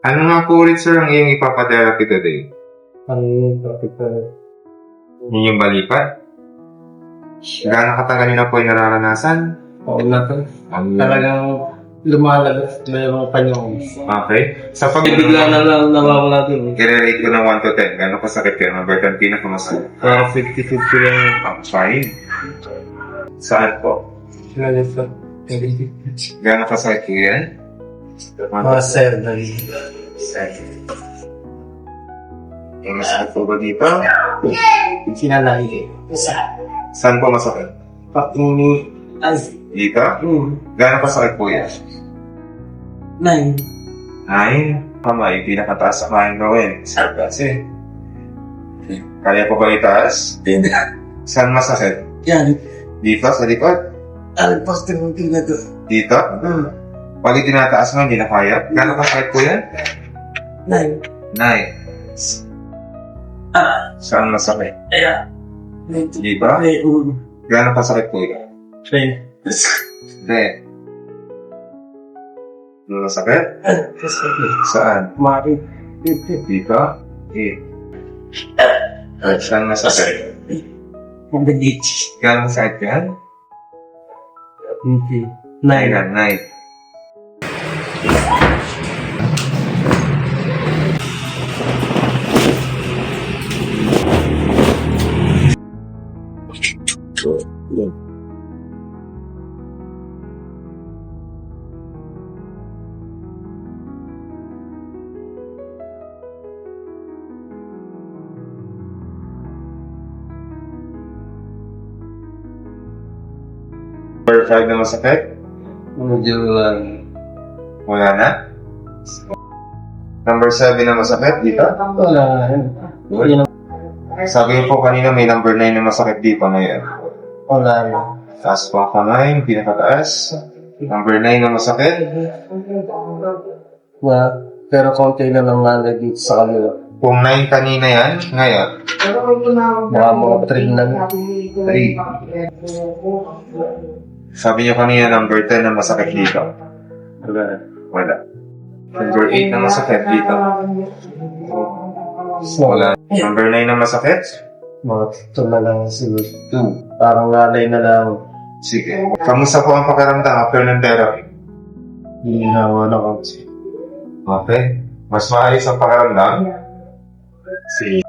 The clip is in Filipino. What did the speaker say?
Ano nga po ulit sir ang iyong ipapaterapy today? Yun yung balikat? Gaano katagal na po yung nararanasan? Oo na to. Talagang lumalabas na yung mga panyong. Okay. Sa Bigla na lang nawawala din. I-rate ko ng 1 to 10. Gaano kasakit yun? Number 10, pinakamasakit. Parang 50-50 lang. Fine. Saan po? Sinalit lang. Gaano kasakit yun yan? Mga sir na rin. Yung masakit po ba dito? Sinalahi. Isa. Saan po masakit? Pakini. Ay. Dito? Gaano kasakit po yan? 9. 9. Kamay, pinakataas sa kayang gawin. Sarap kasi. Kaya po ba itaas? Hindi. Saan masakit? Yan. Dito, sa likod? Alpos din na to. Dito? Pag itinataas mo, hindi na kaya. Gaano kasakit po yan? 9. 9. Saan masakit? Kaya. Dito? Gaano kasakit po yan? 3. Hindi. Ano masakit? Saan? Mari. Dito? Saan masakit? Mabagich. Gaano masakit yan? 9. 9. Number 5 na masakit? Medyo Wala na? Number 7 na masakit dito? wala na. Yun. Sabi niyo po kanina may number 9 na masakit dito ngayon. Wala na. Taas po ang kamay, pinakataas. Number 9 na masakit. Pero konti na lang nga dito sa kanila. Kung 9 kanina yan, ngayon, Mga 3 lang. 3. Sabi niyo kanina number 10 na masakit dito. Wala. Number 8 na masakit dito. Wala. Number 9 na masakit? Mga 2 na lang siguro. 2. Parang nalay na lang. Sige. Kamusta po ang pakiramdam after ng therapy? Hinawa na kasi. Okay. Mas maayos ang pakiramdam? Sige.